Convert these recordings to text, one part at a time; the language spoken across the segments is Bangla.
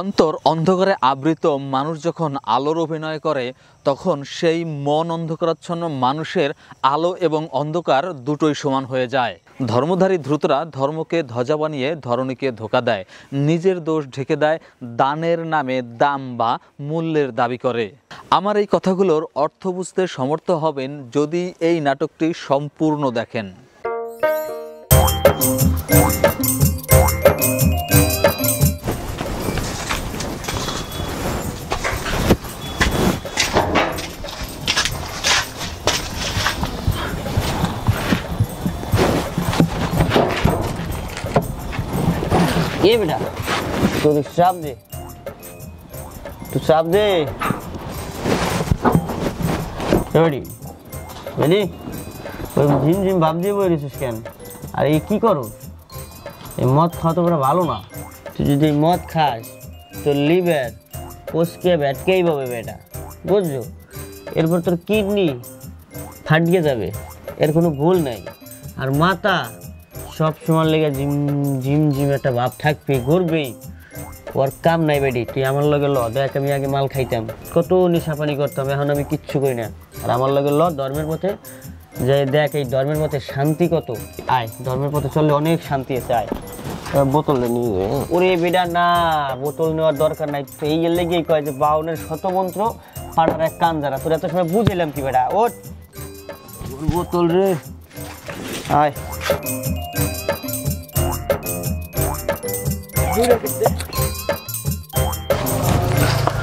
অন্তর অন্ধকারে আবৃত মানুষ যখন আলোর অভিনয় করে তখন সেই মন অন্ধকারাচ্ছন্ন মানুষের আলো এবং অন্ধকার দুটোই সমান হয়ে যায়। ধর্মধারী ধ্রুতরা ধর্মকে ধ্বজা বানিয়ে ধরণীকে ধোঁকা দেয়, নিজের দোষ ঢেকে দেয়, দানের নামে দাম বা মূল্যের দাবি করে। আমার এই কথাগুলোর অর্থ বুঝতে সমর্থ হবেন যদি এই নাটকটি সম্পূর্ণ দেখেন। ये बेटा तो चाप दे, तू चाप दे रेडी रेडी ওই ঝিম ঝিম ভাব দিয়ে বই রেছিস কেন? আর এই কি করো? এই মদ খাওয়া তো বড় ভালো না। তুই যদি মদ খাস তোর লিভার কোষকে ব্যাটকেই পাবে বেটা, বুঝছো? এরপর তোর কিডনি ফাটিয়ে যাবে, এর কোনো ভুল নাই। আর মাথা সব সময় লেগে ঝিম ঝিম ঝিম একটা ভাব থাকবে, ঘুরবেই, ওর কাম নাই বেডি। তুই আমার লগে ল, দেখ আমি আগে মাল খাইতাম, কত নেশাপানি করতাম, এখন আমি কিচ্ছু করি না। আর আমার লগে ল ধর্মের পথে, যে দেখ এই ধর্মের পথে শান্তি কত। আয়, ধর্মের পথে চললে অনেক শান্তি আছে। আয় বোতল নিয়ে। ওরে বেডা না, বোতল নেওয়ার দরকার নাই। এই এর লেগেই কয় যে বাউনের শতমন্ত্র পাড়ার এক কান যারা, তোর এত সময় বুঝলাম কি বেটা। ওর বোতল রে, আয়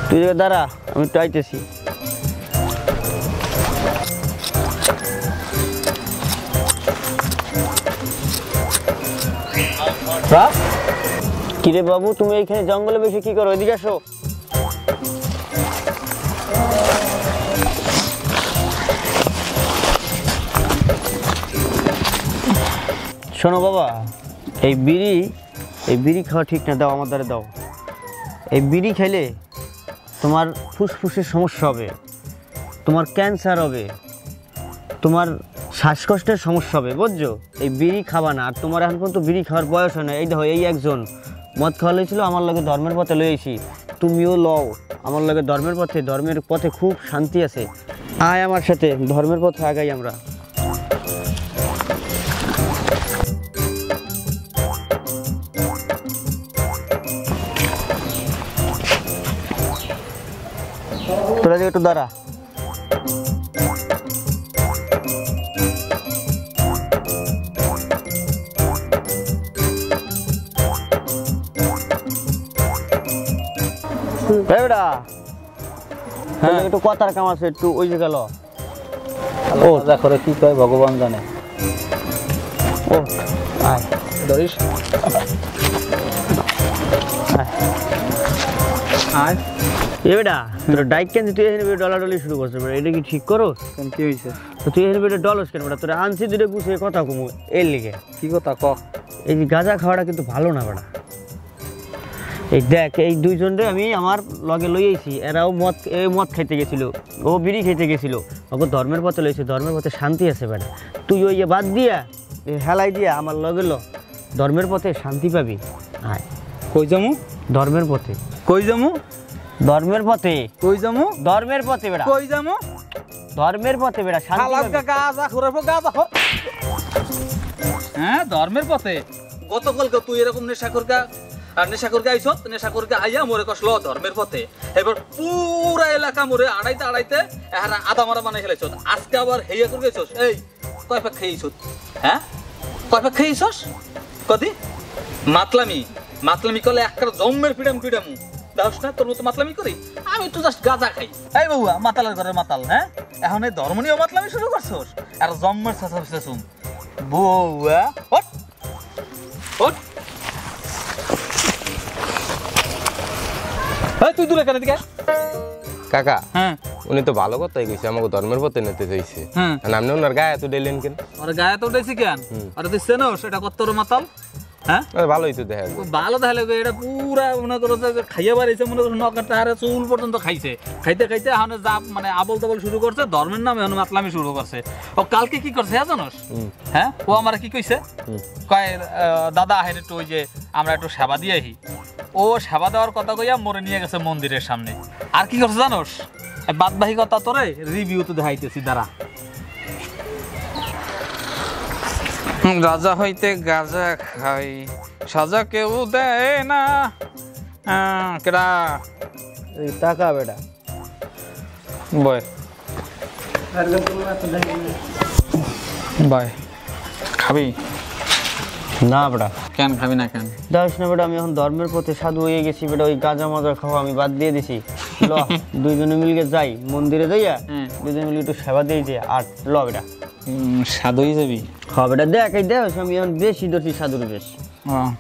তুই দাঁড়া, আমি তো আইতেছি। কিরে বাবু, তুমি এইখানে জঙ্গলে বসে কি করো? এদিকে আসো। শোনো বাবা, এই বিড়ি খাওয়া ঠিক না, দাও আমার দ্বারা দাও। এই বিড়ি খেলে তোমার ফুসফুসের সমস্যা হবে, তোমার ক্যান্সার হবে, তোমার শ্বাসকষ্টের সমস্যা হবে, বুঝছো? এই বিড়ি খাবা না। আর তোমার এখন পর্যন্ত বিড়ি খাওয়ার বয়স হয় না। এই দেখো, এই একজন মদ খাওয়া লইছিল, আমার লগে ধর্মের পথে লইছি, তুমিও লও আমার লগে ধর্মের পথে। ধর্মের পথে খুব শান্তি আছে, আয় আমার সাথে, ধর্মের পথে আগাই আমরা। তোরা একটু দাঁড়া। হ্যাঁ, একটু কথার কাম আছে, একটু ওই যে গেল। ও যা করে কি কয় ভগবান জানে। ও আয় ধরিস, আয়। এ বেটা, তোর ডাইক কেন তুই এখানে ডলাডলি শুরু করছিস? এটা কি ঠিক করো? কি হয়েছে? তুই এখানে বেটা ডলস কেন বেটা? তোরা আনছি দুটো গুছিয়ে কথা কমু এর লিগে। কি কথা ক? এই যে গাঁজা খাওয়াটা কিন্তু ভালো না বেটা। এই দেখ, এই দুইজনরে আমি আমার লগে লইয়েছি, এরাও মদ খাইতে গেছিল, ও বিড়ি খাইতে গেছিল, ওকে ধর্মের পথে লইছে। ধর্মের পথে শান্তি আছে বেটা। তুই ওই বাদ দিয়া হেলাই দিয়া আমার লগে ল, ধর্মের পথে শান্তি পাবি। আয়। কই যামু? ধর্মের পথে। কই যামু? ধর্মের পথে। কই যামু? ধর্মের পথে বেটা। কই যামু? ধর্মের পথে বেটা, শান্তি পাবি। গাঁজা খোরাবো, গাঁজা খোর। হ্যাঁ, ধর্মের পথে। গতকালকে তুই এরকম নেশা করকে আইছ, নেশা করকে আইয়া মোরে কষল ধর্মের পথে। এবার পুরা এলাকা মোরে আড়াইতে এহারা আদা মারা বানাই খেলেছ। আজকে আবার হেইয়া করে গেছস। এই কয় পাক খেয়েছ? হ্যাঁ, কয় পাক খেয়েছস? কদি মাতলামি করলে একটা জম্মের পিডামু দাস না, তোর মতো মাতলামি করি? আমি তো জাস্ট গাঁজা খাই। এই বউয়া, মাতালের ঘরের মাতাল। হ্যাঁ, এখন এই ধর্ম নিয়ে মাতলামি শুরু করছস? আর জম্মের চেঁচা শুন বউয়া। ওঠ ওঠ, তুই দূরে কেন দিকে? কাকা, হ্যাঁ, উনি তো ভালো কথাই কইছে, আমাকে ধর্মের পথে নিতে চাইছে। আপনি ওনার গায়ে তো ডেলেন কেন? ওর গায়ে তো উঠেছি কেন? আরে তুই চেনো সেটা কত মাতাল? হ্যাঁ ভালোই তো দেখা যায় ভালো তাহলে এটা পুরা মনে করো যে খাইয়া বাড়িছে মনে করো নকার তাহারে চুল পর্যন্ত খাইছে খাইতে খাইতে এখন যা মানে আবল তাবল শুরু করছে ধর্মের নামে এখন মাতলামি শুরু করছে ও কালকে কি করছে হ্যাঁ জানোস হ্যাঁ ও আমার কি কইছে কয় দাদা আহের একটু ওই যে আমরা একটু সেবা দিয়ে আহি ও সেবা দেওয়ার কথা কইয়া মোরে নিয়ে গেছে মন্দিরের সামনে আর কি করছে জানোস বাদবাহি কথা তোরে রিভিউ তো দেখাইতেছি দাঁড়া রাজা হইতে গাজা খাই সাজা কেউ দেয় না কেডা এই টাকা বেটা বয় বয় খাবি না বেটা কেন খাবি না কেন দাস না বেটা, আমি এখন ধর্মের পথে সাধু হয়ে গেছি বেটা। ওই গাঁজা মাজা খাওয়া আমি বাদ দিয়ে দিছি। ল দুইজনে মিলকে যাই মন্দিরে যাইয়া দুইজনে মিলে একটু সেবা দিয়ে যে আর ল বেটা সাধুই যাবি হ্যাঁ বেটা দেখ এই দেখ আমি এখন বেশি ধরছি সাধুর বেশ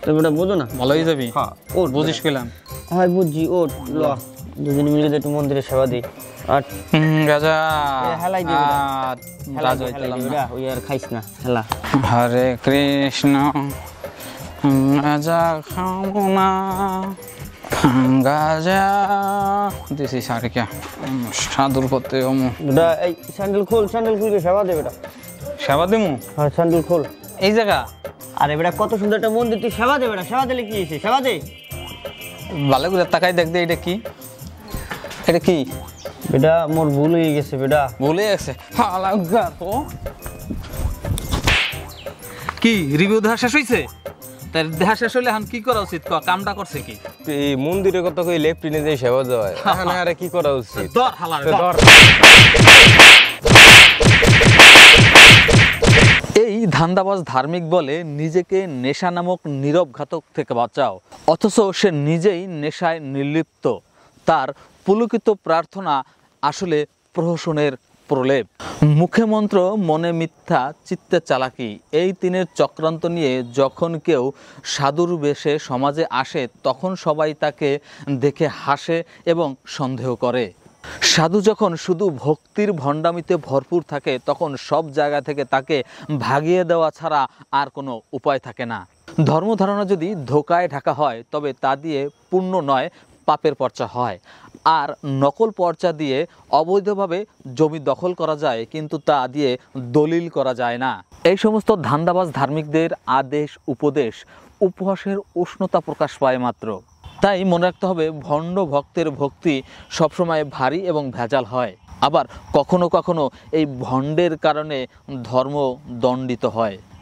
তো বেটা বোঝো না ভালোই যাবি হ্যাঁ ওর বুঝিস কইলাম হ্যাঁ বুঝছি ওর ল দুজনে মিলে একটু মন্দিরে সেবা দিই আর গাজা হেলাই দিবি রাজা বেটা ওই আর খাইস না হেলা। হরে কৃষ্ণ গাজা খাবো না গাজা দিছি সারিকা সাধুর পথে বেটা এই স্যান্ডেল খুলকে সেবা দে বেটা। সেবা দিমু হ্যাঁ স্যান্ডেল খোল। এই জায়গা আরে বেটা কত সুন্দর একটা মন্দির, তুই সেবা দে বেটা। সেবা দিলে কি হয়েছে, সেবা দে। ভালো করে তাকাই দেখ দে এটা কি এটা কি বেটা মোর ভুল হয়ে গেছে বেটা। ভুলে গেছে কি রিভিউ দেখা শেষ হয়েছে? তার দেখা শেষ হলে এখন কি করা উচিত? কামটা করছে কি? এই মন্দিরের কথা কই লেফটিনে যে সেবা দেওয়া হয় এখানে আরে কি করা উচিত? ধর হালার ধর। এই ধান্দাবাজ ধার্মিক বলে নিজেকে নেশা নামক নীরব ঘাতক থেকে বাঁচাও, অথচ সে নিজেই নেশায় নির্লিপ্ত। তার পুলকিত প্রার্থনা আসলে প্রহসনের প্রলেপ। মুখে মন্ত্র মনে মিথ্যা চিত্তে চালাকি, এই তিনের চক্রান্ত নিয়ে যখন কেউ সাধুর বেশে সমাজে আসে তখন সবাই তাকে দেখে হাসে এবং সন্দেহ করে। সাধু যখন শুধু ভক্তির ভণ্ডামিতে ভরপুর থাকে তখন সব জায়গা থেকে তাকে ভাগিয়ে দেওয়া ছাড়া আর কোনো উপায় থাকে না। ধর্মধারণা যদি ধোকায় ঢাকা হয় তবে তা দিয়ে পুণ্য নয় পাপের পর্চা হয়। আর নকল পর্চা দিয়ে অবৈধভাবে জমি দখল করা যায়, কিন্তু তা দিয়ে দলিল করা যায় না। এই সমস্ত ধান্দাবাজ ধার্মিকদের আদেশ উপদেশ উপহাসের উষ্ণতা প্রকাশ পায় মাত্র। তাই মনে রাখতে হবে ভণ্ড ভক্তের ভক্তি সবসময় ভারী এবং ভেজাল হয়। আবার কখনো কখনো এই ভণ্ডের কারণে ধর্ম দণ্ডিত হয়।